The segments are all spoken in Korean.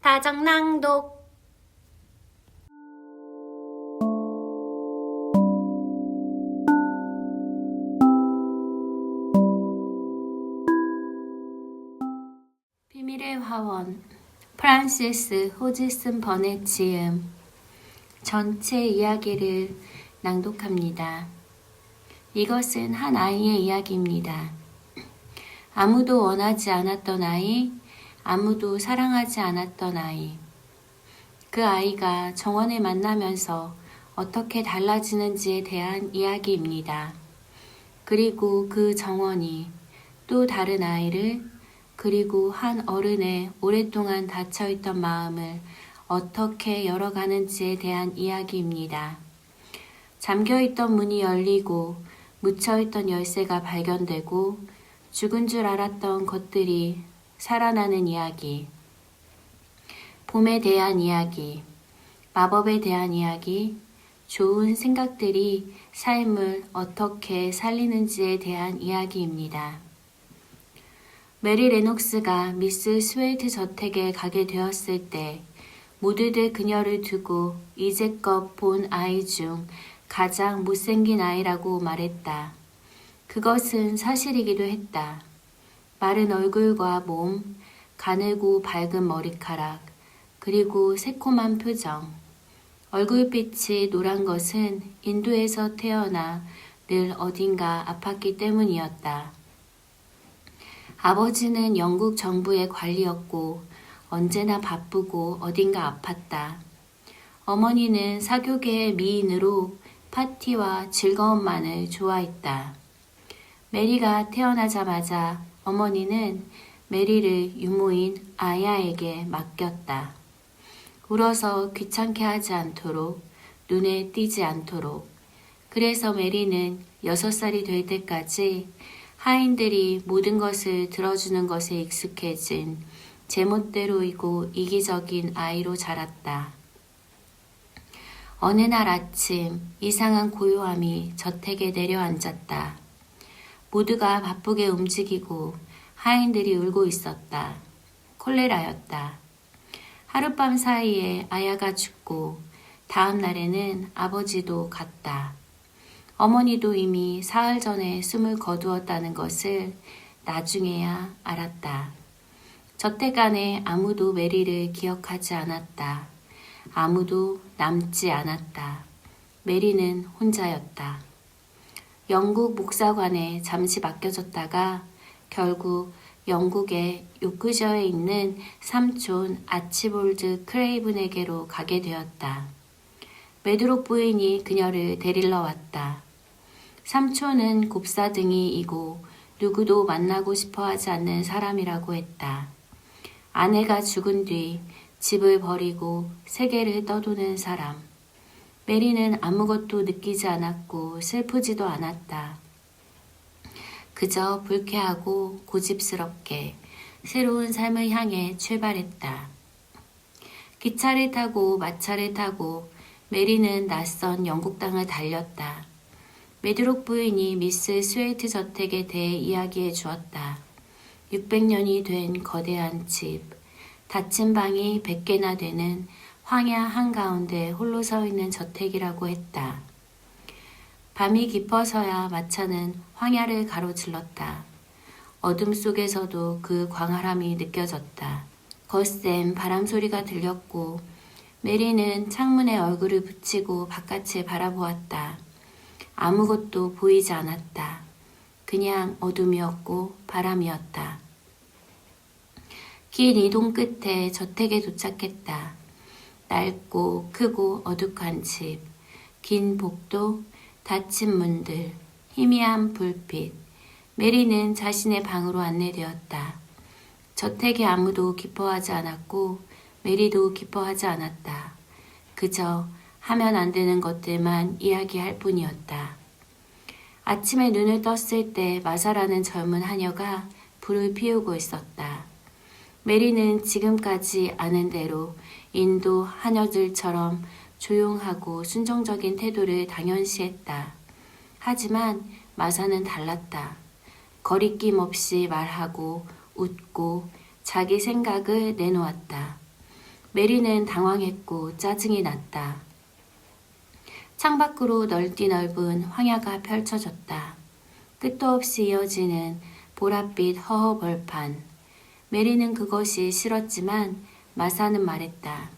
다정낭독. 비밀의 화원, 프란시스 호지슨 번의 지음. 전체 이야기를 낭독합니다. 이것은 한 아이의 이야기입니다. 아무도 원하지 않았던 아이, 아무도 사랑하지 않았던 아이. 그 아이가 정원을 만나면서 어떻게 달라지는지에 대한 이야기입니다. 그리고 그 정원이 또 다른 아이를, 그리고 한 어른의 오랫동안 닫혀있던 마음을 어떻게 열어가는지에 대한 이야기입니다. 잠겨있던 문이 열리고 묻혀있던 열쇠가 발견되고 죽은 줄 알았던 것들이 살아나는 이야기. 봄에 대한 이야기, 마법에 대한 이야기, 좋은 생각들이 삶을 어떻게 살리는지에 대한 이야기입니다. 메리 레녹스가 미스 스웨이트 저택에 가게 되었을 때 모두들 그녀를 두고 이제껏 본 아이 중 가장 못생긴 아이라고 말했다. 그것은 사실이기도 했다. 마른 얼굴과 몸, 가늘고 밝은 머리카락, 그리고 새콤한 표정. 얼굴빛이 노란 것은 인도에서 태어나 늘 어딘가 아팠기 때문이었다. 아버지는 영국 정부의 관리였고 언제나 바쁘고 어딘가 아팠다. 어머니는 사교계의 미인으로 파티와 즐거움만을 좋아했다. 메리가 태어나자마자 어머니는 메리를 유모인 아야에게 맡겼다. 울어서 귀찮게 하지 않도록, 눈에 띄지 않도록. 그래서 메리는 6살이 될 때까지 하인들이 모든 것을 들어주는 것에 익숙해진 제멋대로이고 이기적인 아이로 자랐다. 어느 날 아침 이상한 고요함이 저택에 내려앉았다. 모두가 바쁘게 움직이고 하인들이 울고 있었다. 콜레라였다. 하룻밤 사이에 아야가 죽고 다음 날에는 아버지도 갔다. 어머니도 이미 사흘 전에 숨을 거두었다는 것을 나중에야 알았다. 저택 안에 아무도 메리를 기억하지 않았다. 아무도 남지 않았다. 메리는 혼자였다. 영국 목사관에 잠시 맡겨졌다가 결국 영국의 요크셔에 있는 삼촌 아치볼드 크레이븐에게로 가게 되었다. 메드록 부인이 그녀를 데리러 왔다. 삼촌은 곱사등이이고 누구도 만나고 싶어 하지 않는 사람이라고 했다. 아내가 죽은 뒤 집을 버리고 세계를 떠도는 사람. 메리는 아무것도 느끼지 않았고 슬프지도 않았다. 그저 불쾌하고 고집스럽게 새로운 삶을 향해 출발했다. 기차를 타고 마차를 타고 메리는 낯선 영국 땅을 달렸다. 메드록 부인이 미스 스웨이트 저택에 대해 이야기해 주었다. 600년이 된 거대한 집, 닫힌 방이 100개나 되는 황야 한가운데 홀로 서 있는 저택이라고 했다. 밤이 깊어서야 마차는 황야를 가로질렀다. 어둠 속에서도 그 광활함이 느껴졌다. 거센 바람 소리가 들렸고 메리는 창문에 얼굴을 붙이고 바깥을 바라보았다. 아무것도 보이지 않았다. 그냥 어둠이었고 바람이었다. 긴 이동 끝에 저택에 도착했다. 낡고 크고 어둑한 집, 긴 복도, 닫힌 문들, 희미한 불빛. 메리는 자신의 방으로 안내되었다. 저택에 아무도 기뻐하지 않았고 메리도 기뻐하지 않았다. 그저 하면 안 되는 것들만 이야기할 뿐이었다. 아침에 눈을 떴을 때 마사라는 젊은 하녀가 불을 피우고 있었다. 메리는 지금까지 아는 대로 인도 하녀들처럼 조용하고 순종적인 태도를 당연시했다. 하지만 마사는 달랐다. 거리낌 없이 말하고 웃고 자기 생각을 내놓았다. 메리는 당황했고 짜증이 났다. 창밖으로 넓디 넓은 황야가 펼쳐졌다. 끝도 없이 이어지는 보랏빛 허허벌판. 메리는 그것이 싫었지만 마사는 말했다.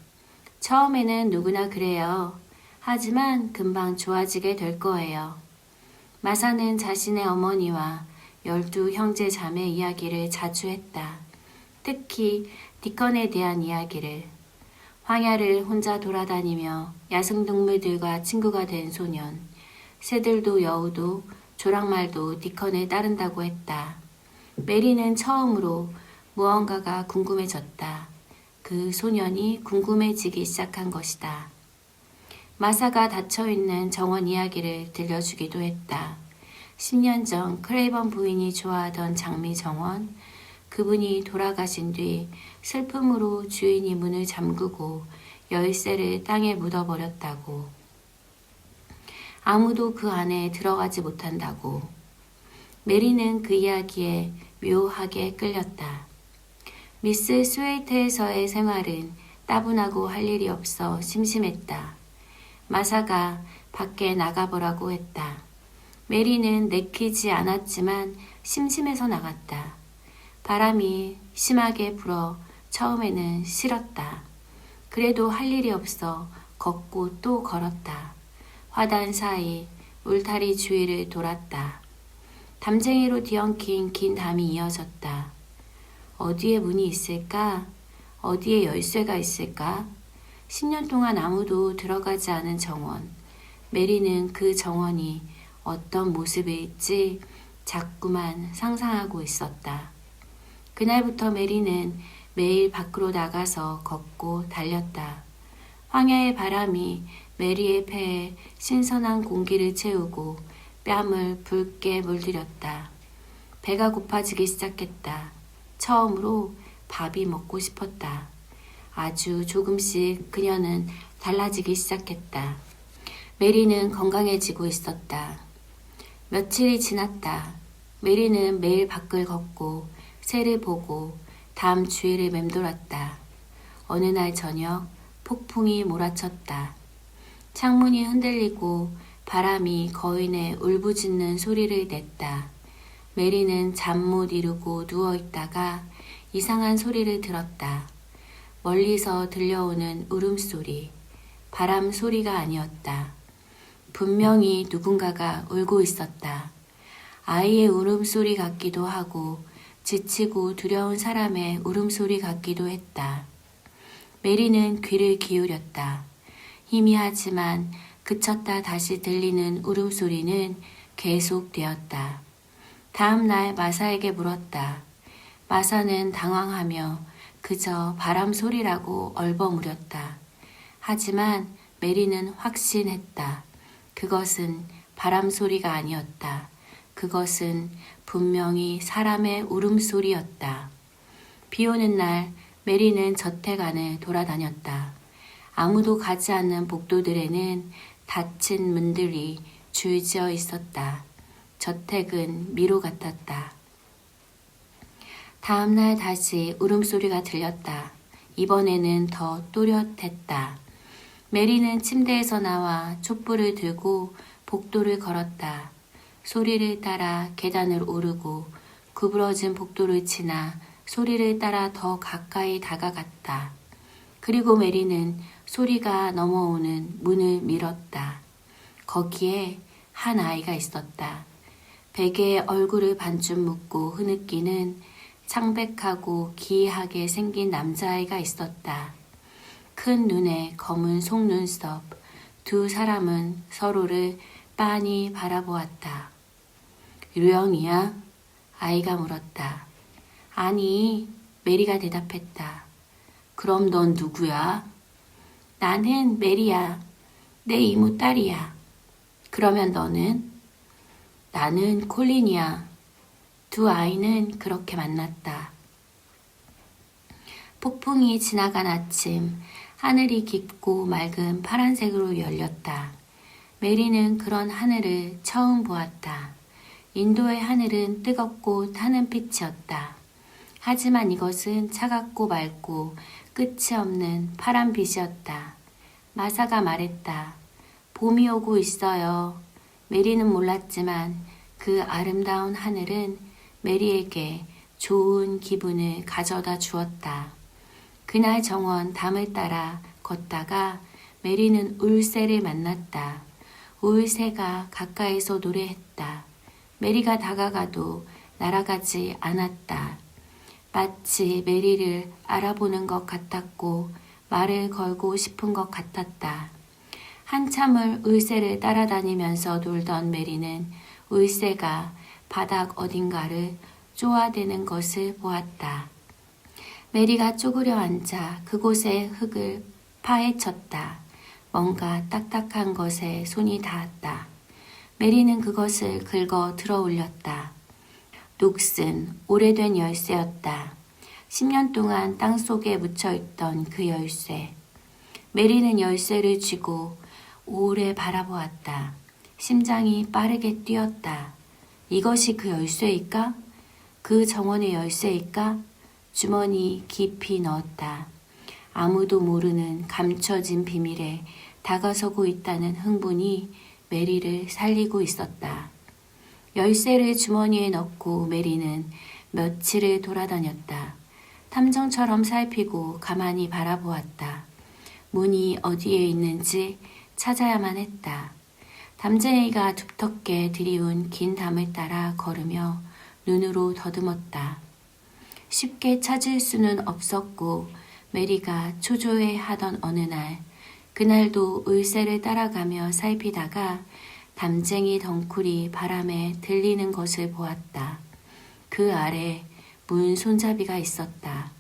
처음에는 누구나 그래요. 하지만 금방 좋아지게 될 거예요. 마사는 자신의 어머니와 12 형제 자매 이야기를 자주 했다. 특히 디컨에 대한 이야기를. 황야를 혼자 돌아다니며 야생동물들과 친구가 된 소년. 새들도 여우도 조랑말도 디컨을 따른다고 했다. 메리는 처음으로 무언가가 궁금해졌다. 그 소년이 궁금해지기 시작한 것이다. 마사가 닫혀있는 정원 이야기를 들려주기도 했다. 10년 전 크레이번 부인이 좋아하던 장미 정원, 그분이 돌아가신 뒤 슬픔으로 주인이 문을 잠그고 열쇠를 땅에 묻어버렸다고. 아무도 그 안에 들어가지 못한다고. 메리는 그 이야기에 묘하게 끌렸다. 미스 스웨이트에서의 생활은 따분하고 할 일이 없어 심심했다. 마사가 밖에 나가보라고 했다. 메리는 내키지 않았지만 심심해서 나갔다. 바람이 심하게 불어 처음에는 싫었다. 그래도 할 일이 없어 걷고 또 걸었다. 화단 사이 울타리 주위를 돌았다. 담쟁이로 뒤엉킨 긴 담이 이어졌다. 어디에 문이 있을까? 어디에 열쇠가 있을까? 10년 동안 아무도 들어가지 않은 정원. 메리는 그 정원이 어떤 모습일지 자꾸만 상상하고 있었다. 그날부터 메리는 매일 밖으로 나가서 걷고 달렸다. 황야의 바람이 메리의 폐에 신선한 공기를 채우고 뺨을 붉게 물들였다. 배가 고파지기 시작했다. 처음으로 밥이 먹고 싶었다. 아주 조금씩 그녀는 달라지기 시작했다. 메리는 건강해지고 있었다. 며칠이 지났다. 메리는 매일 밖을 걷고 새를 보고 담 주위를 맴돌았다. 어느 날 저녁 폭풍이 몰아쳤다. 창문이 흔들리고 바람이 거인의 울부짖는 소리를 냈다. 메리는 잠 못 이루고 누워있다가 이상한 소리를 들었다. 멀리서 들려오는 울음소리, 바람 소리가 아니었다. 분명히 누군가가 울고 있었다. 아이의 울음소리 같기도 하고 지치고 두려운 사람의 울음소리 같기도 했다. 메리는 귀를 기울였다. 희미하지만 그쳤다 다시 들리는 울음소리는 계속되었다. 다음 날 마사에게 물었다. 마사는 당황하며 그저 바람 소리라고 얼버무렸다. 하지만 메리는 확신했다. 그것은 바람 소리가 아니었다. 그것은 분명히 사람의 울음소리였다. 비 오는 날 메리는 저택 안을 돌아다녔다. 아무도 가지 않는 복도들에는 닫힌 문들이 줄지어 있었다. 저택은 미로 같았다. 다음 날 다시 울음소리가 들렸다. 이번에는 더 또렷했다. 메리는 침대에서 나와 촛불을 들고 복도를 걸었다. 소리를 따라 계단을 오르고 구부러진 복도를 지나 소리를 따라 더 가까이 다가갔다. 그리고 메리는 소리가 넘어오는 문을 밀었다. 거기에 한 아이가 있었다. 베개에 얼굴을 반쯤 묶고 흐느끼는 창백하고 기이하게 생긴 남자아이가 있었다. 큰 눈에 검은 속눈썹, 두 사람은 서로를 빤히 바라보았다. 유령이야? 아이가 물었다. 아니, 메리가 대답했다. 그럼 넌 누구야? 나는 메리야. 내 이모 딸이야. 그러면 너는? 나는 콜린이야. 두 아이는 그렇게 만났다. 폭풍이 지나간 아침, 하늘이 깊고 맑은 파란색으로 열렸다. 메리는 그런 하늘을 처음 보았다. 인도의 하늘은 뜨겁고 타는 빛이었다. 하지만 이것은 차갑고 맑고 끝이 없는 파란 빛이었다. 마사가 말했다. 봄이 오고 있어요. 메리는 몰랐지만 그 아름다운 하늘은 메리에게 좋은 기분을 가져다 주었다. 그날 정원 담을 따라 걷다가 메리는 울새를 만났다. 울새가 가까이서 노래했다. 메리가 다가가도 날아가지 않았다. 마치 메리를 알아보는 것 같았고 말을 걸고 싶은 것 같았다. 한참을 울새를 따라다니면서 놀던 메리는 울새가 바닥 어딘가를 쪼아대는 것을 보았다. 메리가 쪼그려 앉아 그곳의 흙을 파헤쳤다. 뭔가 딱딱한 것에 손이 닿았다. 메리는 그것을 긁어 들어 올렸다. 녹슨 오래된 열쇠였다. 10년 동안 땅속에 묻혀있던 그 열쇠. 메리는 열쇠를 쥐고 오래 바라보았다. 심장이 빠르게 뛰었다. 이것이 그 열쇠일까? 그 정원의 열쇠일까? 주머니 깊이 넣었다. 아무도 모르는 감춰진 비밀에 다가서고 있다는 흥분이 메리를 살리고 있었다. 열쇠를 주머니에 넣고 메리는 며칠을 돌아다녔다. 탐정처럼 살피고 가만히 바라보았다. 문이 어디에 있는지 찾아야만 했다. 담쟁이가 두텁게 들이운 긴 담을 따라 걸으며 눈으로 더듬었다. 쉽게 찾을 수는 없었고 메리가 초조해하던 어느 날, 그날도 울새를 따라가며 살피다가 담쟁이 덩쿨이 바람에 들리는 것을 보았다. 그 아래 문 손잡이가 있었다.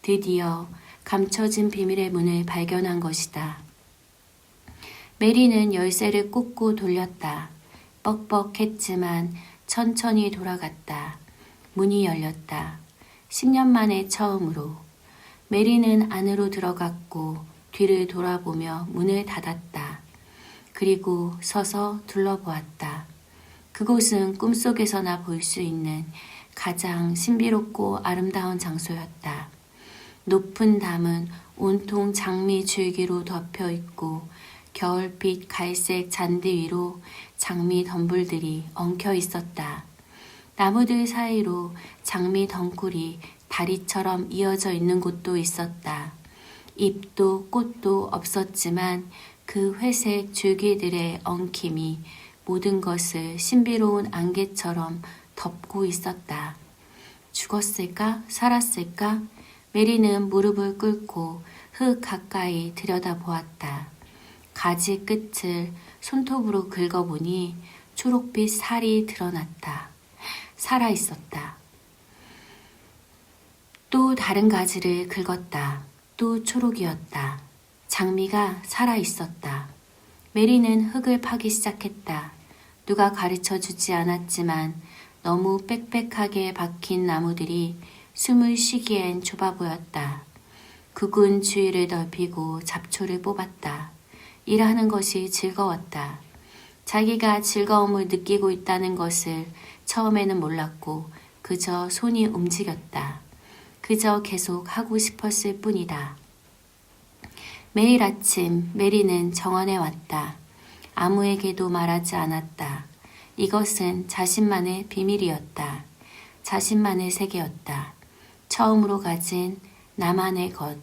드디어 감춰진 비밀의 문을 발견한 것이다. 메리는 열쇠를 꽂고 돌렸다. 뻑뻑했지만 천천히 돌아갔다. 문이 열렸다. 10년 만에 처음으로. 메리는 안으로 들어갔고 뒤를 돌아보며 문을 닫았다. 그리고 서서 둘러보았다. 그곳은 꿈속에서나 볼 수 있는 가장 신비롭고 아름다운 장소였다. 높은 담은 온통 장미 줄기로 덮여 있고 겨울빛 갈색 잔디 위로 장미 덤불들이 엉켜 있었다. 나무들 사이로 장미 덩굴이 다리처럼 이어져 있는 곳도 있었다. 잎도 꽃도 없었지만 그 회색 줄기들의 엉킴이 모든 것을 신비로운 안개처럼 덮고 있었다. 죽었을까? 살았을까? 메리는 무릎을 꿇고 흙 가까이 들여다보았다. 가지 끝을 손톱으로 긁어보니 초록빛 살이 드러났다. 살아있었다. 또 다른 가지를 긁었다. 또 초록이었다. 장미가 살아있었다. 메리는 흙을 파기 시작했다. 누가 가르쳐주지 않았지만 너무 빽빽하게 박힌 나무들이 숨을 쉬기엔 좁아 보였다. 굵은 주위를 넓히고 잡초를 뽑았다. 일하는 것이 즐거웠다. 자기가 즐거움을 느끼고 있다는 것을 처음에는 몰랐고 그저 손이 움직였다. 그저 계속 하고 싶었을 뿐이다. 매일 아침 메리는 정원에 왔다. 아무에게도 말하지 않았다. 이것은 자신만의 비밀이었다. 자신만의 세계였다. 처음으로 가진 나만의 것,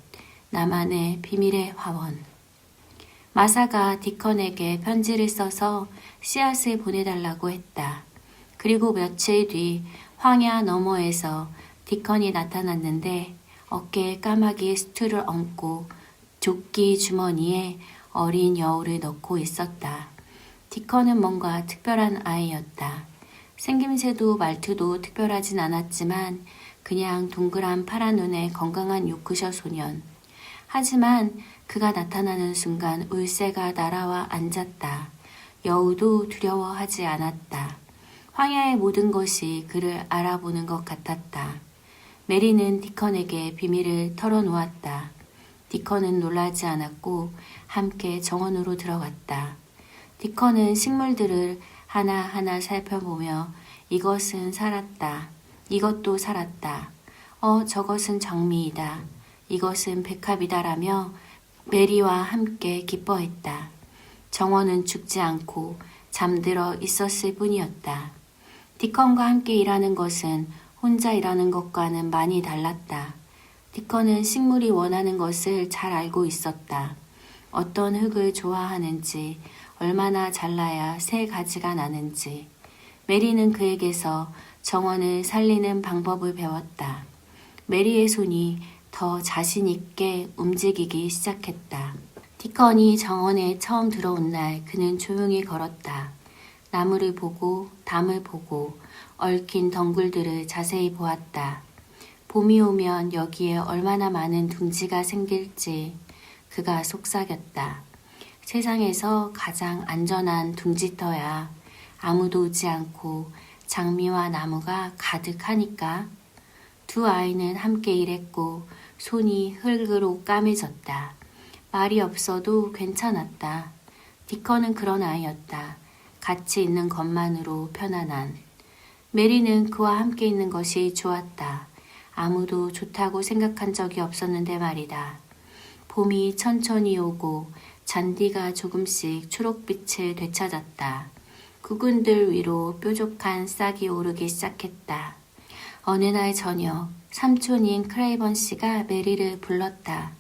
나만의 비밀의 화원. 마사가 디컨에게 편지를 써서 씨앗을 보내달라고 했다. 그리고 며칠 뒤 황야 너머에서 디컨이 나타났는데 어깨에 까마귀 스투를 얹고 조끼 주머니에 어린 여우를 넣고 있었다. 디컨은 뭔가 특별한 아이였다. 생김새도 말투도 특별하진 않았지만 그냥 동그란 파란 눈의 건강한 요크셔 소년. 하지만 그가 나타나는 순간 울새가 날아와 앉았다. 여우도 두려워하지 않았다. 황야의 모든 것이 그를 알아보는 것 같았다. 메리는 디컨에게 비밀을 털어놓았다. 디컨은 놀라지 않았고 함께 정원으로 들어갔다. 디컨은 식물들을 하나하나 살펴보며 이것은 살았다. 이것도 살았다. 저것은 장미이다. 이것은 백합이다라며 메리와 함께 기뻐했다. 정원은 죽지 않고 잠들어 있었을 뿐이었다. 디컨과 함께 일하는 것은 혼자 일하는 것과는 많이 달랐다. 디컨은 식물이 원하는 것을 잘 알고 있었다. 어떤 흙을 좋아하는지, 얼마나 잘라야 새 가지가 나는지. 메리는 그에게서 정원을 살리는 방법을 배웠다. 메리의 손이 더 자신 있게 움직이기 시작했다. 디컨이 정원에 처음 들어온 날 그는 조용히 걸었다. 나무를 보고 담을 보고 얽힌 덩굴들을 자세히 보았다. 봄이 오면 여기에 얼마나 많은 둥지가 생길지 그가 속삭였다. 세상에서 가장 안전한 둥지터야. 아무도 오지 않고 장미와 나무가 가득하니까. 두 아이는 함께 일했고 손이 흙으로 까매졌다. 말이 없어도 괜찮았다. 디컨은 그런 아이였다. 같이 있는 것만으로 편안한. 메리는 그와 함께 있는 것이 좋았다. 아무도 좋다고 생각한 적이 없었는데 말이다. 봄이 천천히 오고 잔디가 조금씩 초록빛을 되찾았다. 구근들 위로 뾰족한 싹이 오르기 시작했다. 어느 날 저녁, 삼촌인 크레이번 씨가 메리를 불렀다.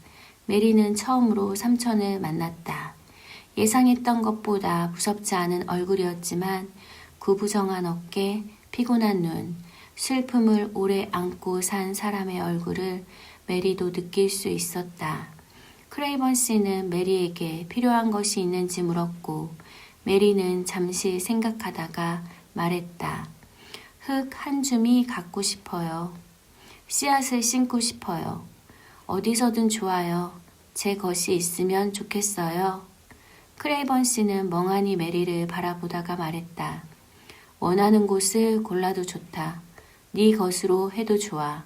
메리는 처음으로 삼촌을 만났다. 예상했던 것보다 무섭지 않은 얼굴이었지만 구부정한 어깨, 피곤한 눈, 슬픔을 오래 안고 산 사람의 얼굴을 메리도 느낄 수 있었다. 크레이번 씨는 메리에게 필요한 것이 있는지 물었고 메리는 잠시 생각하다가 말했다. 흙 한 줌이 갖고 싶어요. 씨앗을 심고 싶어요. 어디서든 좋아요. 제 것이 있으면 좋겠어요. 크레이번 씨는 멍하니 메리를 바라보다가 말했다. 원하는 곳을 골라도 좋다. 네 것으로 해도 좋아.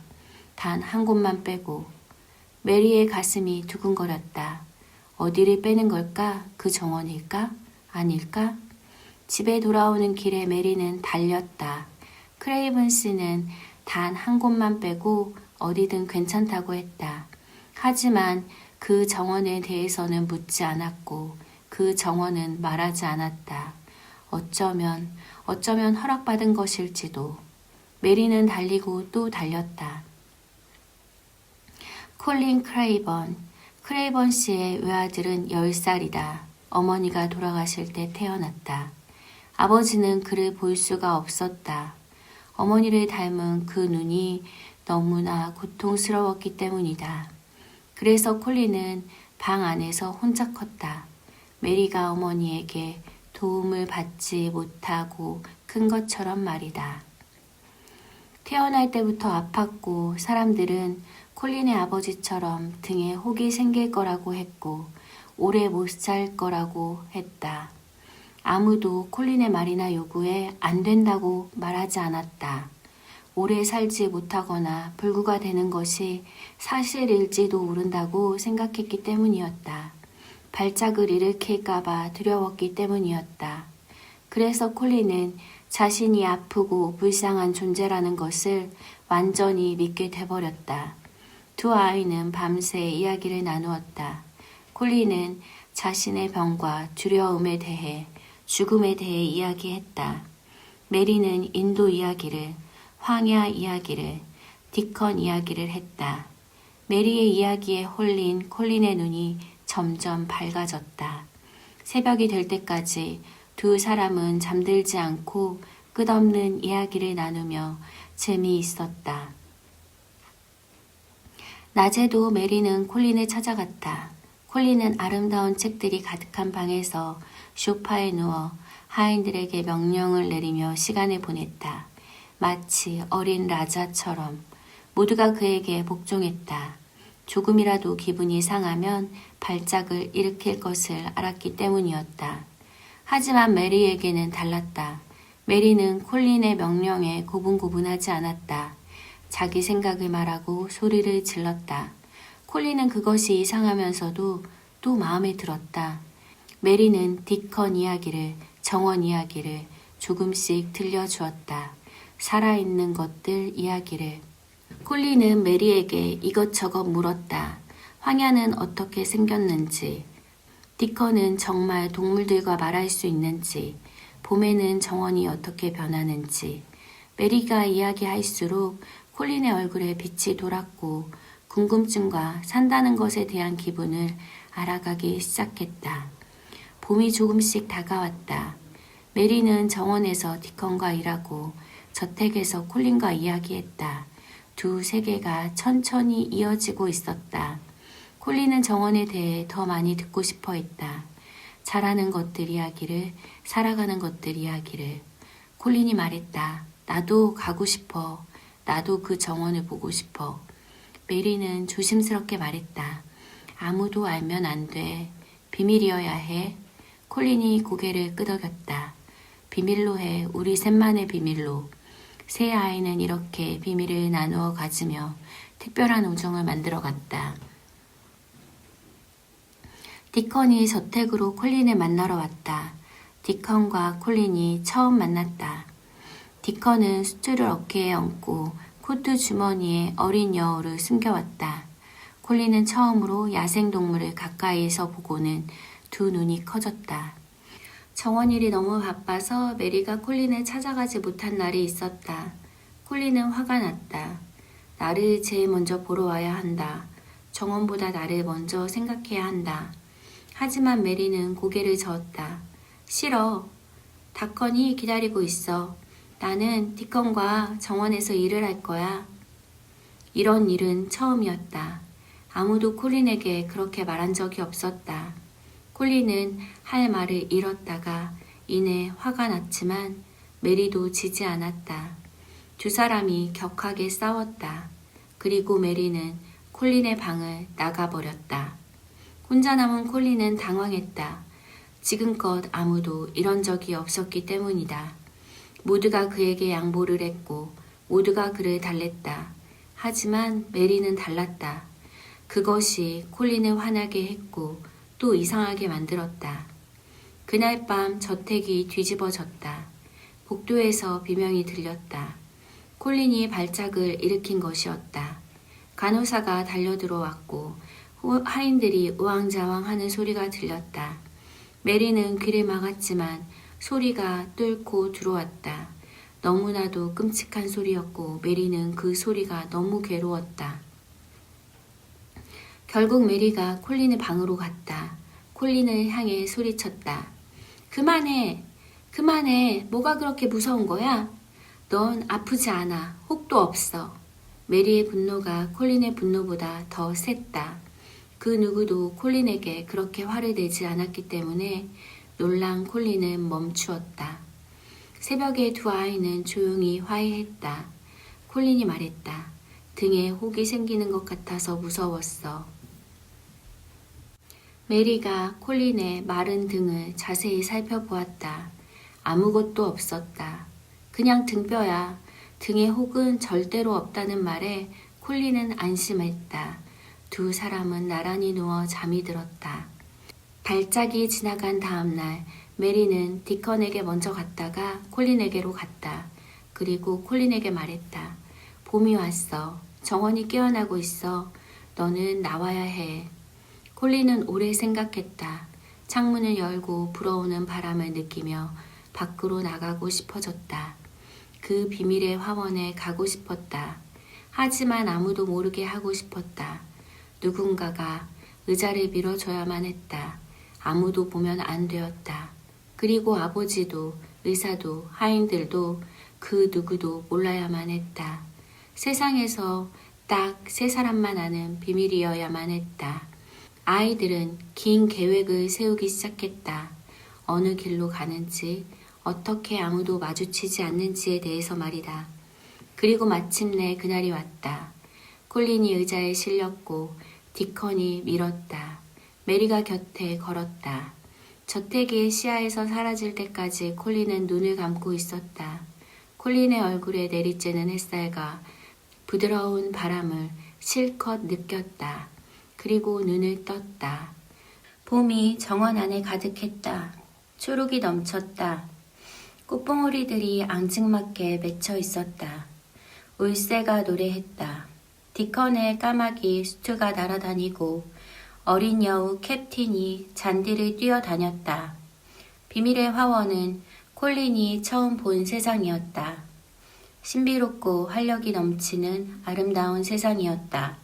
단 한 곳만 빼고. 메리의 가슴이 두근거렸다. 어디를 빼는 걸까? 그 정원일까? 아닐까? 집에 돌아오는 길에 메리는 달렸다. 크레이븐 씨는 단 한 곳만 빼고 어디든 괜찮다고 했다. 하지만 그 정원에 대해서는 묻지 않았고 그 정원은 말하지 않았다. 어쩌면 허락받은 것일지도. 메리는 달리고 또 달렸다. 콜린 크레이번 씨의 외아들은 10살이다. 어머니가 돌아가실 때 태어났다. 아버지는 그를 볼 수가 없었다. 어머니를 닮은 그 눈이 너무나 고통스러웠기 때문이다. 그래서 콜린은 방 안에서 혼자 컸다. 메리가 어머니에게 도움을 받지 못하고 큰 것처럼 말이다. 태어날 때부터 아팠고 사람들은 콜린의 아버지처럼 등에 혹이 생길 거라고 했고 오래 못 살 거라고 했다. 아무도 콜린의 말이나 요구에 안 된다고 말하지 않았다. 오래 살지 못하거나 불구가 되는 것이 사실일지도 모른다고 생각했기 때문이었다. 발작을 일으킬까봐 두려웠기 때문이었다. 그래서 콜린은 자신이 아프고 불쌍한 존재라는 것을 완전히 믿게 돼버렸다. 두 아이는 밤새 이야기를 나누었다. 콜린은 자신의 병과 두려움에 대해, 죽음에 대해 이야기했다. 메리는 인도 이야기를, 황야 이야기를, 디컨 이야기를 했다. 메리의 이야기에 홀린 콜린의 눈이 점점 밝아졌다. 새벽이 될 때까지 두 사람은 잠들지 않고 끝없는 이야기를 나누며 재미있었다. 낮에도 메리는 콜린을 찾아갔다. 콜린은 아름다운 책들이 가득한 방에서 소파에 누워 하인들에게 명령을 내리며 시간을 보냈다. 마치 어린 라자처럼 모두가 그에게 복종했다. 조금이라도 기분이 상하면 발작을 일으킬 것을 알았기 때문이었다. 하지만 메리에게는 달랐다. 메리는 콜린의 명령에 고분고분하지 않았다. 자기 생각을 말하고 소리를 질렀다. 콜린은 그것이 이상하면서도 또 마음에 들었다. 메리는 디컨 이야기를, 정원 이야기를 조금씩 들려주었다. 살아있는 것들 이야기를. 콜린은 메리에게 이것저것 물었다. 황야는 어떻게 생겼는지, 디컨은 정말 동물들과 말할 수 있는지, 봄에는 정원이 어떻게 변하는지. 메리가 이야기할수록 콜린의 얼굴에 빛이 돌았고 궁금증과 산다는 것에 대한 기분을 알아가기 시작했다. 봄이 조금씩 다가왔다. 메리는 정원에서 디컨과 일하고 저택에서 콜린과 이야기했다. 두 세계가 천천히 이어지고 있었다. 콜린은 정원에 대해 더 많이 듣고 싶어 했다. 잘하는 것들 이야기를, 살아가는 것들 이야기를. 콜린이 말했다. 나도 가고 싶어. 나도 그 정원을 보고 싶어. 메리는 조심스럽게 말했다. 아무도 알면 안 돼. 비밀이어야 해. 콜린이 고개를 끄덕였다. 비밀로 해. 우리 셋만의 비밀로. 세 아이는 이렇게 비밀을 나누어 가지며 특별한 우정을 만들어갔다. 디컨이 저택으로 콜린을 만나러 왔다. 디컨과 콜린이 처음 만났다. 디컨은 수트를 어깨에 얹고 코트 주머니에 어린 여우를 숨겨왔다. 콜린은 처음으로 야생동물을 가까이에서 보고는 두 눈이 커졌다. 정원 일이 너무 바빠서 메리가 콜린을 찾아가지 못한 날이 있었다. 콜린은 화가 났다. 나를 제일 먼저 보러 와야 한다. 정원보다 나를 먼저 생각해야 한다. 하지만 메리는 고개를 저었다. 싫어. 다컨이 기다리고 있어. 나는 디컨과 정원에서 일을 할 거야. 이런 일은 처음이었다. 아무도 콜린에게 그렇게 말한 적이 없었다. 콜린은 할 말을 잃었다가 이내 화가 났지만 메리도 지지 않았다. 두 사람이 격하게 싸웠다. 그리고 메리는 콜린의 방을 나가버렸다. 혼자 남은 콜린은 당황했다. 지금껏 아무도 이런 적이 없었기 때문이다. 모두가 그에게 양보를 했고 모두가 그를 달랬다. 하지만 메리는 달랐다. 그것이 콜린을 화나게 했고 또 이상하게 만들었다. 그날 밤 저택이 뒤집어졌다. 복도에서 비명이 들렸다. 콜린이 발작을 일으킨 것이었다. 간호사가 달려들어왔고 하인들이 우왕좌왕하는 소리가 들렸다. 메리는 귀를 막았지만 소리가 뚫고 들어왔다. 너무나도 끔찍한 소리였고 메리는 그 소리가 너무 괴로웠다. 결국 메리가 콜린의 방으로 갔다. 콜린을 향해 소리쳤다. 그만해! 그만해! 뭐가 그렇게 무서운 거야? 넌 아프지 않아. 혹도 없어. 메리의 분노가 콜린의 분노보다 더 셌다. 그 누구도 콜린에게 그렇게 화를 내지 않았기 때문에 놀란 콜린은 멈추었다. 새벽에 두 아이는 조용히 화해했다. 콜린이 말했다. 등에 혹이 생기는 것 같아서 무서웠어. 메리가 콜린의 마른 등을 자세히 살펴보았다. 아무것도 없었다. 그냥 등뼈야. 등에 혹은 절대로 없다는 말에 콜린은 안심했다. 두 사람은 나란히 누워 잠이 들었다. 발작이 지나간 다음 날 메리는 디컨에게 먼저 갔다가 콜린에게로 갔다. 그리고 콜린에게 말했다. 봄이 왔어. 정원이 깨어나고 있어. 너는 나와야 해. 콜린은 오래 생각했다. 창문을 열고 불어오는 바람을 느끼며 밖으로 나가고 싶어졌다. 그 비밀의 화원에 가고 싶었다. 하지만 아무도 모르게 하고 싶었다. 누군가가 의자를 밀어줘야만 했다. 아무도 보면 안 되었다. 그리고 아버지도 의사도 하인들도 그 누구도 몰라야만 했다. 세상에서 딱 세 사람만 아는 비밀이어야만 했다. 아이들은 긴 계획을 세우기 시작했다. 어느 길로 가는지, 어떻게 아무도 마주치지 않는지에 대해서 말이다. 그리고 마침내 그날이 왔다. 콜린이 의자에 실렸고 디컨이 밀었다. 메리가 곁에 걸었다. 저택이 시야에서 사라질 때까지 콜린은 눈을 감고 있었다. 콜린의 얼굴에 내리쬐는 햇살과 부드러운 바람을 실컷 느꼈다. 그리고 눈을 떴다. 봄이 정원 안에 가득했다. 초록이 넘쳤다. 꽃봉오리들이 앙증맞게 맺혀 있었다. 울새가 노래했다. 디컨의 까마귀 스투가 날아다니고 어린 여우 캡틴이 잔디를 뛰어다녔다. 비밀의 화원은 콜린이 처음 본 세상이었다. 신비롭고 활력이 넘치는 아름다운 세상이었다.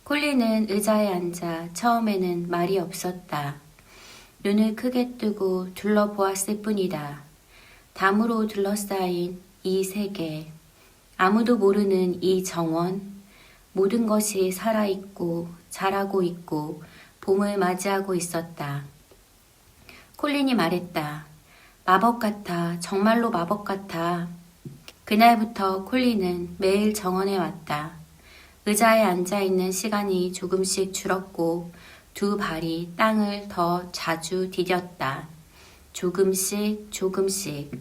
콜린은 의자에 앉아 처음에는 말이 없었다. 눈을 크게 뜨고 둘러보았을 뿐이다. 담으로 둘러싸인 이 세계, 아무도 모르는 이 정원, 모든 것이 살아있고 자라고 있고 봄을 맞이하고 있었다. 콜린이 말했다. 마법 같아, 정말로 마법 같아. 그날부터 콜린은 매일 정원에 왔다. 의자에 앉아있는 시간이 조금씩 줄었고 두 발이 땅을 더 자주 디뎠다. 조금씩 조금씩.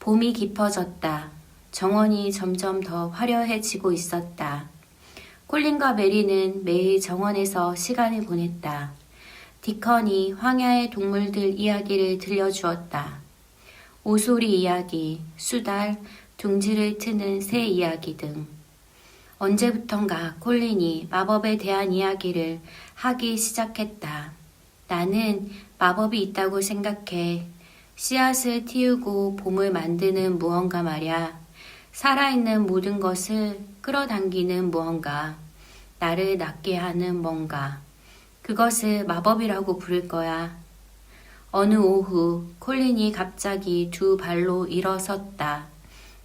봄이 깊어졌다. 정원이 점점 더 화려해지고 있었다. 콜린과 메리는 매일 정원에서 시간을 보냈다. 디컨이 황야의 동물들 이야기를 들려주었다. 오소리 이야기, 수달, 둥지를 트는 새 이야기 등. 언제부턴가 콜린이 마법에 대한 이야기를 하기 시작했다. 나는 마법이 있다고 생각해. 씨앗을 틔우고 봄을 만드는 무언가 말야. 살아있는 모든 것을 끌어당기는 무언가. 나를 낫게 하는 뭔가. 그것을 마법이라고 부를 거야. 어느 오후 콜린이 갑자기 두 발로 일어섰다.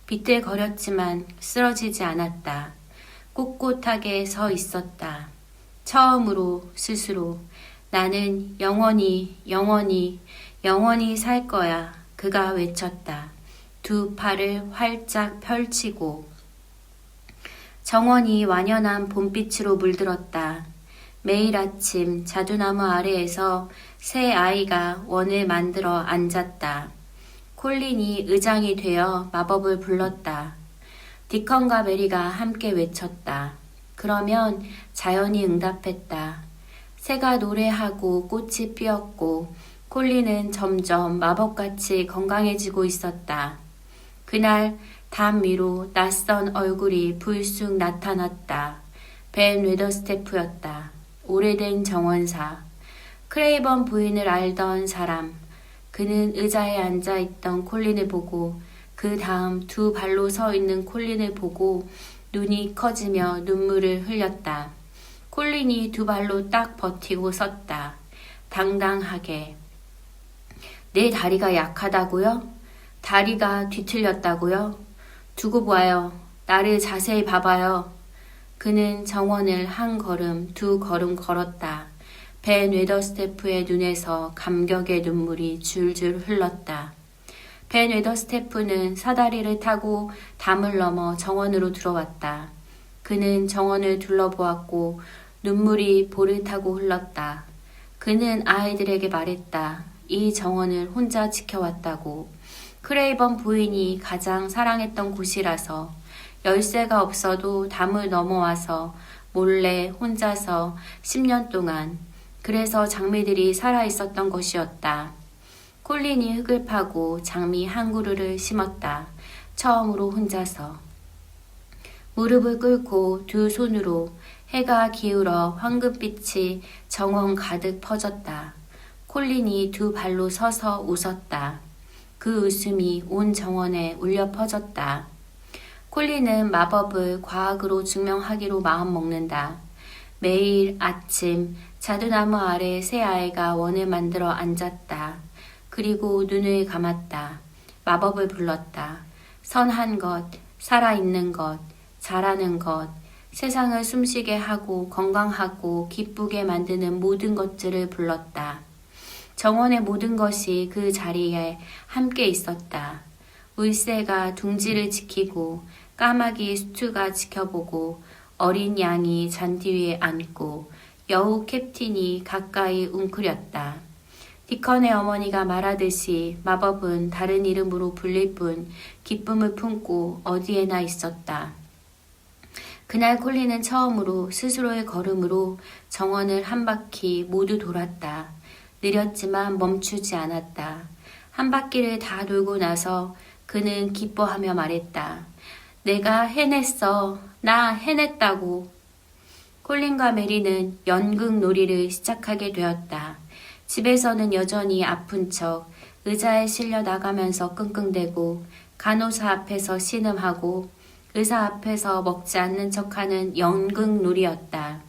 비틀거렸지만 쓰러지지 않았다. 꼿꼿하게 서 있었다. 처음으로 스스로 나는 영원히 살 거야. 그가 외쳤다. 두 팔을 활짝 펼치고 정원이 완연한 봄빛으로 물들었다. 매일 아침 자두나무 아래에서 새 아이가 원을 만들어 앉았다. 콜린이 의장이 되어 마법을 불렀다. 디컨과 메리가 함께 외쳤다. 그러면 자연이 응답했다. 새가 노래하고 꽃이 피었고 콜린은 점점 마법같이 건강해지고 있었다. 그날 담 위로 낯선 얼굴이 불쑥 나타났다. 벤 웨더스태프였다. 오래된 정원사. 크레이번 부인을 알던 사람. 그는 의자에 앉아있던 콜린을 보고 그 다음 두 발로 서 있는 콜린을 보고 눈이 커지며 눈물을 흘렸다. 콜린이 두 발로 딱 버티고 섰다. 당당하게. 내 다리가 약하다고요? 다리가 뒤틀렸다고요? 두고 봐요. 나를 자세히 봐봐요. 그는 정원을 한 걸음, 두 걸음 걸었다. 벤 웨더스태프의 눈에서 감격의 눈물이 줄줄 흘렀다. 벤 웨더스태프는 사다리를 타고 담을 넘어 정원으로 들어왔다. 그는 정원을 둘러보았고 눈물이 볼을 타고 흘렀다. 그는 아이들에게 말했다. 이 정원을 혼자 지켜왔다고. 크레이번 부인이 가장 사랑했던 곳이라서 열쇠가 없어도 담을 넘어와서 몰래 혼자서 10년 동안 그래서 장미들이 살아있었던 것이었다. 콜린이 흙을 파고 장미 한 그루를 심었다. 처음으로 혼자서. 무릎을 꿇고 두 손으로 해가 기울어 황금빛이 정원 가득 퍼졌다. 콜린이 두 발로 서서 웃었다. 그 웃음이 온 정원에 울려 퍼졌다. 콜린은 마법을 과학으로 증명하기로 마음먹는다. 매일 아침 자두나무 아래 새 아이가 원을 만들어 앉았다. 그리고 눈을 감았다. 마법을 불렀다. 선한 것, 살아있는 것, 자라는 것, 세상을 숨쉬게 하고 건강하고 기쁘게 만드는 모든 것들을 불렀다. 정원의 모든 것이 그 자리에 함께 있었다. 울새가 둥지를 지키고 까마귀 스투가 지켜보고 어린 양이 잔디 위에 앉고 여우 캡틴이 가까이 웅크렸다. 디컨의 어머니가 말하듯이 마법은 다른 이름으로 불릴 뿐 기쁨을 품고 어디에나 있었다. 그날 콜린은 처음으로 스스로의 걸음으로 정원을 한 바퀴 모두 돌았다. 느렸지만 멈추지 않았다. 한 바퀴를 다 돌고 나서 그는 기뻐하며 말했다. 내가 해냈어. 나 해냈다고. 콜린과 메리는 연극놀이를 시작하게 되었다. 집에서는 여전히 아픈 척 의자에 실려 나가면서 끙끙대고 간호사 앞에서 신음하고 의사 앞에서 먹지 않는 척하는 연극놀이였다.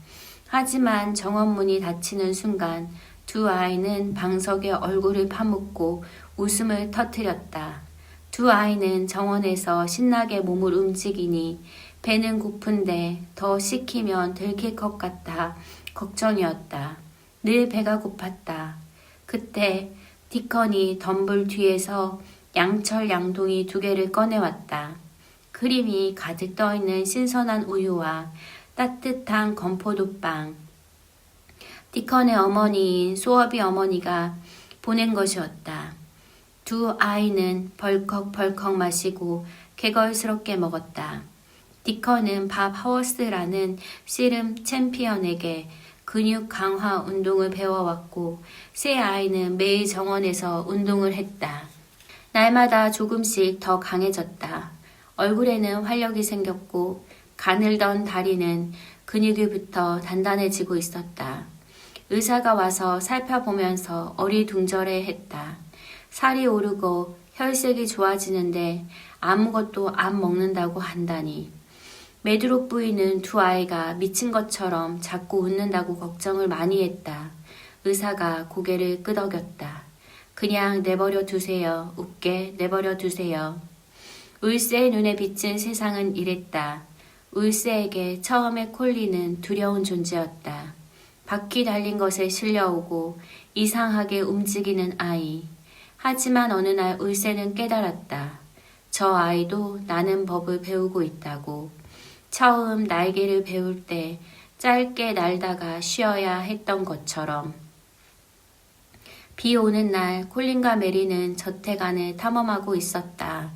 하지만 정원문이 닫히는 순간 두 아이는 방석에 얼굴을 파묻고 웃음을 터뜨렸다. 두 아이는 정원에서 신나게 몸을 움직이니 배는 고픈데 더 시키면 들킬 것 같아 걱정이었다. 늘 배가 고팠다. 그때 디컨이 덤불 뒤에서 양철 양동이 2개를 꺼내왔다. 크림이 가득 떠있는 신선한 우유와 따뜻한 건포도빵. 디컨의 어머니인 소어비 어머니가 보낸 것이었다. 두 아이는 벌컥벌컥 마시고 개걸스럽게 먹었다. 디컨은 밥 하워스라는 씨름 챔피언에게 근육 강화 운동을 배워왔고 세 아이는 매일 정원에서 운동을 했다. 날마다 조금씩 더 강해졌다. 얼굴에는 활력이 생겼고 가늘던 다리는 근육이 붙어 단단해지고 있었다. 의사가 와서 살펴보면서 어리둥절해 했다. 살이 오르고 혈색이 좋아지는데 아무것도 안 먹는다고 한다니. 메드록 부인은 두 아이가 미친 것처럼 자꾸 웃는다고 걱정을 많이 했다. 의사가 고개를 끄덕였다. 그냥 내버려 두세요. 웃게 내버려 두세요. 울세의 눈에 비친 세상은 이랬다. 울세에게 처음에 콜리는 두려운 존재였다. 바퀴 달린 것에 실려오고 이상하게 움직이는 아이. 하지만 어느 날 울세는 깨달았다. 저 아이도 나는 법을 배우고 있다고. 처음 날개를 배울 때 짧게 날다가 쉬어야 했던 것처럼. 비 오는 날 콜린과 메리는 저택안을 탐험하고 있었다.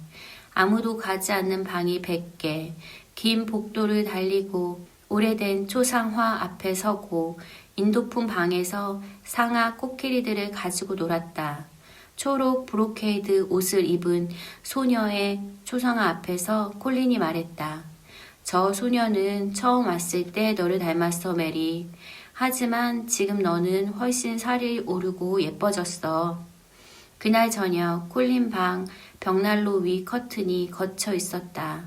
아무도 가지 않는 방이 100개, 긴 복도를 달리고 오래된 초상화 앞에 서고 인도품 방에서 상아 코끼리들을 가지고 놀았다. 초록 브로케이드 옷을 입은 소녀의 초상화 앞에서 콜린이 말했다. 저 소녀는 처음 왔을 때 너를 닮았어, 메리. 하지만 지금 너는 훨씬 살이 오르고 예뻐졌어. 그날 저녁 콜린 방 벽난로 위 커튼이 걷혀 있었다.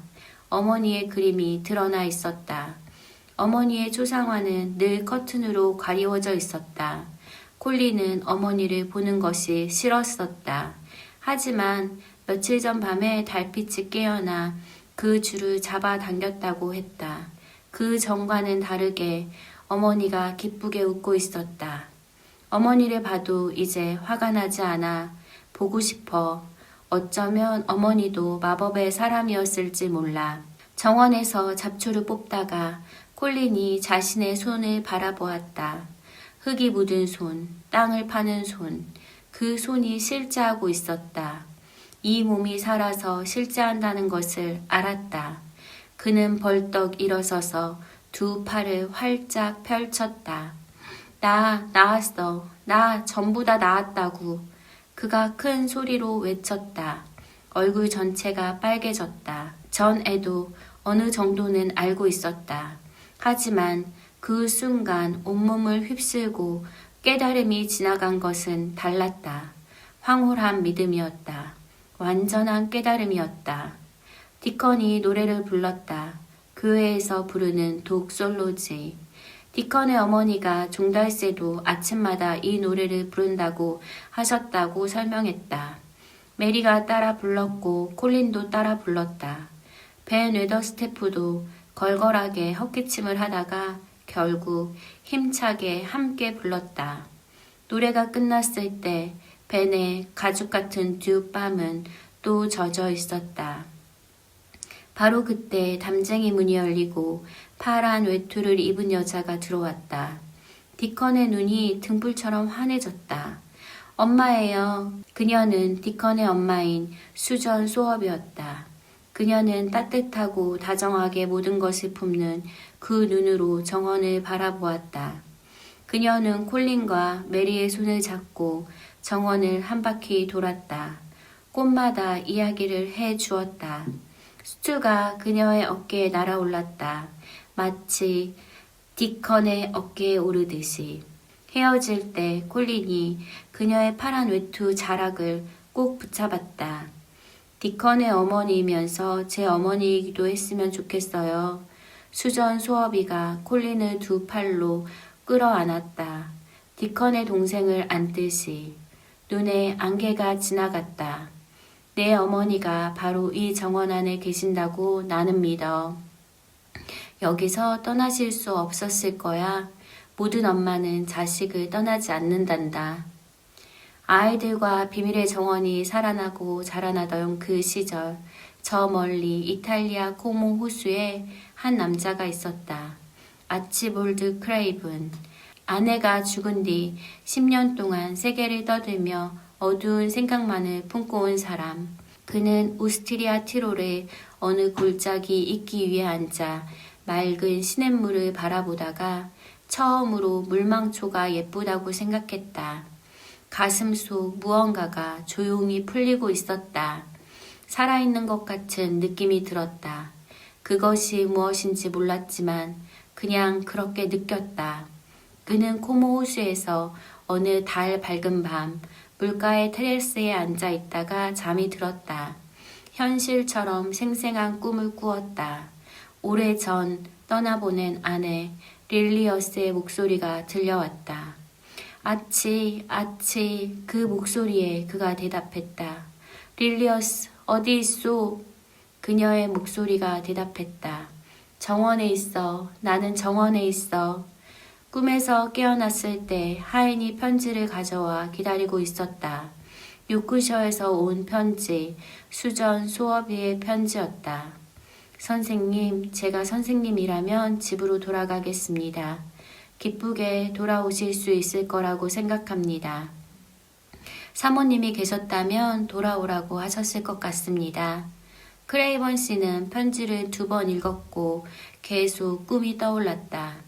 어머니의 그림이 드러나 있었다. 어머니의 초상화는 늘 커튼으로 가리워져 있었다. 콜린은 어머니를 보는 것이 싫었었다. 하지만 며칠 전 밤에 달빛이 깨어나 그 줄을 잡아당겼다고 했다. 그 전과는 다르게 어머니가 기쁘게 웃고 있었다. 어머니를 봐도 이제 화가 나지 않아. 보고 싶어. 어쩌면 어머니도 마법의 사람이었을지 몰라. 정원에서 잡초를 뽑다가 콜린이 자신의 손을 바라보았다. 흙이 묻은 손, 땅을 파는 손. 그 손이 실제하고 있었다. 이 몸이 살아서 실제한다는 것을 알았다. 그는 벌떡 일어서서 두 팔을 활짝 펼쳤다. 나 나았어. 나 전부 다 나았다고. 그가 큰 소리로 외쳤다. 얼굴 전체가 빨개졌다. 전 애도 어느 정도는 알고 있었다. 하지만 그 순간 온몸을 휩쓸고 깨달음이 지나간 것은 달랐다. 황홀한 믿음이었다. 완전한 깨달음이었다. 디컨이 노래를 불렀다. 교회에서 부르는 독솔로지. 디컨의 어머니가 종달새도 아침마다 이 노래를 부른다고 하셨다고 설명했다. 메리가 따라 불렀고 콜린도 따라 불렀다. 벤 웨더스태프도 걸걸하게 헛기침을 하다가 결국 힘차게 함께 불렀다. 노래가 끝났을 때 벤의 가죽 같은 듀밤은 또 젖어 있었다. 바로 그때 담쟁이 문이 열리고 파란 외투를 입은 여자가 들어왔다. 디컨의 눈이 등불처럼 환해졌다. 엄마예요. 그녀는 디컨의 엄마인 수전 소업이었다. 그녀는 따뜻하고 다정하게 모든 것을 품는 그 눈으로 정원을 바라보았다. 그녀는 콜린과 메리의 손을 잡고 정원을 한 바퀴 돌았다. 꽃마다 이야기를 해 주었다. 수트가 그녀의 어깨에 날아올랐다. 마치 디컨의 어깨에 오르듯이. 헤어질 때 콜린이 그녀의 파란 외투 자락을 꼭 붙잡았다. 디컨의 어머니이면서 제 어머니이기도 했으면 좋겠어요. 수전 소어비가 콜린을 두 팔로 끌어안았다. 디컨의 동생을 안듯이. 눈에 안개가 지나갔다. 내 어머니가 바로 이 정원 안에 계신다고 나는 믿어. 여기서 떠나실 수 없었을 거야. 모든 엄마는 자식을 떠나지 않는단다. 아이들과 비밀의 정원이 살아나고 자라나던 그 시절, 저 멀리 이탈리아 코모 호수에 한 남자가 있었다. 아치볼드 크레이븐. 아내가 죽은 뒤 10년 동안 세계를 떠들며 어두운 생각만을 품고 온 사람. 그는 오스트리아 티롤의 어느 골짜기 있기 위해 앉아 맑은 시냇물을 바라보다가 처음으로 물망초가 예쁘다고 생각했다. 가슴 속 무언가가 조용히 풀리고 있었다. 살아있는 것 같은 느낌이 들었다. 그것이 무엇인지 몰랐지만 그냥 그렇게 느꼈다. 그는 코모 호수에서 어느 달 밝은 밤 물가의 테라스에 앉아 있다가 잠이 들었다. 현실처럼 생생한 꿈을 꾸었다. 오래전 떠나보낸 아내 릴리어스의 목소리가 들려왔다. 아치, 아치, 그 목소리에 그가 대답했다. 릴리어스, 어디 있소? 그녀의 목소리가 대답했다. 정원에 있어. 나는 정원에 있어. 꿈에서 깨어났을 때 하인이 편지를 가져와 기다리고 있었다. 요크셔에서 온 편지, 수전 소어비의 편지였다. 선생님, 제가 선생님이라면 집으로 돌아가겠습니다. 기쁘게 돌아오실 수 있을 거라고 생각합니다. 사모님이 계셨다면 돌아오라고 하셨을 것 같습니다. 크레이번 씨는 편지를 2번 읽었고 계속 꿈이 떠올랐다.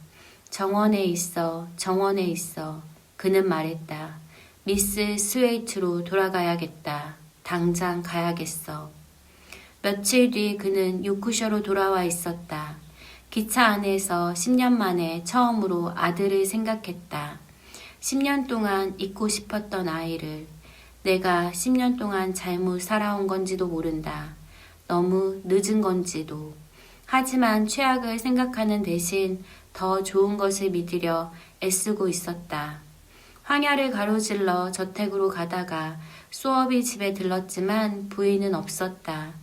정원에 있어, 정원에 있어. 그는 말했다. 미스 스웨이트로 돌아가야겠다. 당장 가야겠어. 며칠 뒤 그는 요크셔로 돌아와 있었다. 기차 안에서 10년 만에 처음으로 아들을 생각했다. 10년 동안 잊고 싶었던 아이를. 내가 10년 동안 잘못 살아온 건지도 모른다. 너무 늦은 건지도. 하지만 최악을 생각하는 대신 더 좋은 것을 믿으려 애쓰고 있었다. 황야를 가로질러 저택으로 가다가 소어비 집에 들렀지만 부인은 없었다.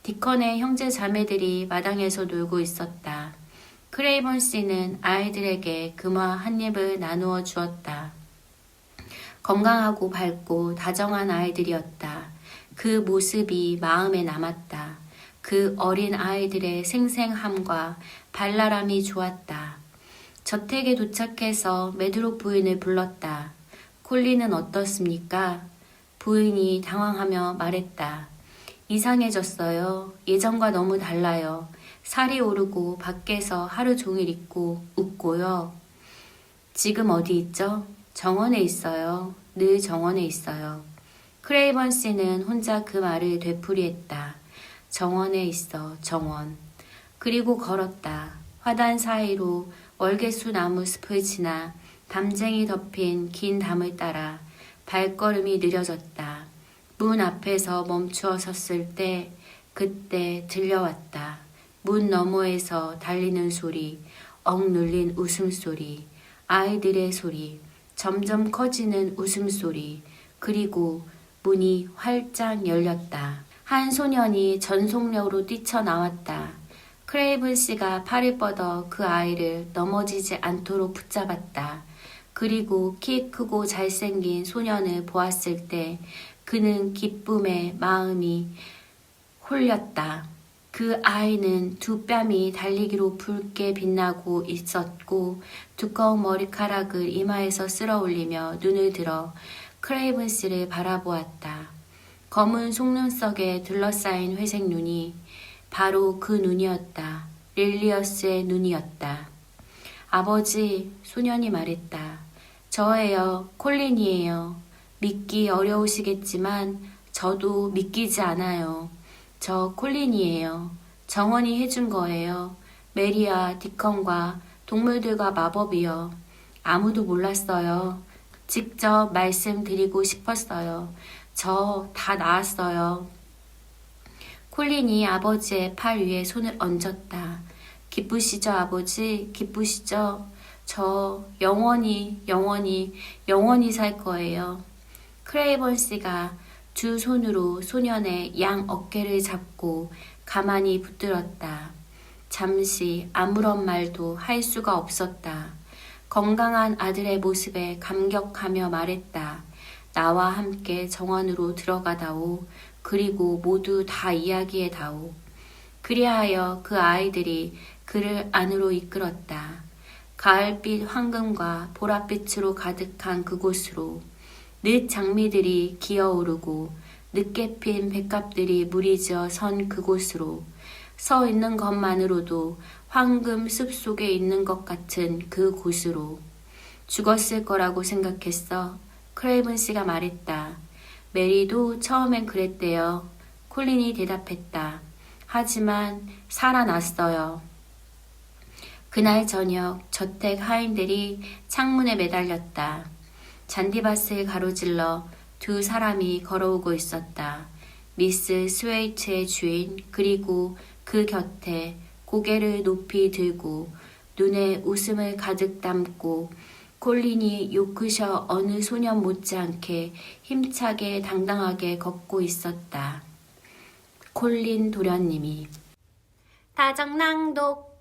디컨의 형제 자매들이 마당에서 놀고 있었다. 크레이번 씨는 아이들에게 금화 한 입을 나누어 주었다. 건강하고 밝고 다정한 아이들이었다. 그 모습이 마음에 남았다. 그 어린 아이들의 생생함과 발랄함이 좋았다. 저택에 도착해서 메드록 부인을 불렀다. 콜린은 어떻습니까? 부인이 당황하며 말했다. 이상해졌어요. 예전과 너무 달라요. 살이 오르고 밖에서 하루 종일 있고 웃고요. 지금 어디 있죠? 정원에 있어요. 늘 정원에 있어요. 크레이번 씨는 혼자 그 말을 되풀이했다. 정원에 있어, 정원. 그리고 걸었다. 화단 사이로 월계수 나무 숲을 지나 담쟁이 덮인 긴 담을 따라 발걸음이 느려졌다. 문 앞에서 멈추어 섰을 때 그때 들려왔다. 문 너머에서 달리는 소리, 억눌린 웃음소리, 아이들의 소리, 점점 커지는 웃음소리, 그리고 문이 활짝 열렸다. 한 소년이 전속력으로 뛰쳐나왔다. 크레이븐 씨가 팔을 뻗어 그 아이를 넘어지지 않도록 붙잡았다. 그리고 키 크고 잘생긴 소년을 보았을 때 그는 기쁨에 마음이 홀렸다. 그 아이는 두 뺨이 달리기로 붉게 빛나고 있었고 두꺼운 머리카락을 이마에서 쓸어올리며 눈을 들어 크레이븐 씨를 바라보았다. 검은 속눈썹에 둘러싸인 회색 눈이 바로 그 눈이었다. 릴리어스의 눈이었다. 아버지, 소년이 말했다. 저예요. 콜린이에요. 믿기 어려우시겠지만 저도 믿기지 않아요. 저 콜린이에요. 정원이 해준 거예요. 메리와 디컨과 동물들과 마법이요. 아무도 몰랐어요. 직접 말씀드리고 싶었어요. 저 다 나았어요. 콜린이 아버지의 팔 위에 손을 얹었다. 기쁘시죠, 아버지? 기쁘시죠? 저 영원히 살 거예요. 크레이번씨가 두 손으로 소년의 양 어깨를 잡고 가만히 붙들었다. 잠시 아무런 말도 할 수가 없었다. 건강한 아들의 모습에 감격하며 말했다. 나와 함께 정원으로 들어가다오. 그리고 모두 다 이야기해다오. 그리하여 그 아이들이 그를 안으로 이끌었다. 가을빛 황금과 보랏빛으로 가득한 그곳으로 늦 장미들이 기어오르고 늦게 핀 백합들이 무리지어 선 그곳으로 서 있는 것만으로도 황금 숲 속에 있는 것 같은 그 곳으로. 죽었을 거라고 생각했어. 크레이븐 씨가 말했다. 메리도 처음엔 그랬대요. 콜린이 대답했다. 하지만 살아났어요. 그날 저녁 저택 하인들이 창문에 매달렸다. 잔디밭을 가로질러 두 사람이 걸어오고 있었다. 미스 스웨이트의 주인 그리고 그 곁에 고개를 높이 들고 눈에 웃음을 가득 담고 콜린이 요크셔 어느 소년 못지않게 힘차게 당당하게 걷고 있었다. 콜린 도련님이 다정낭독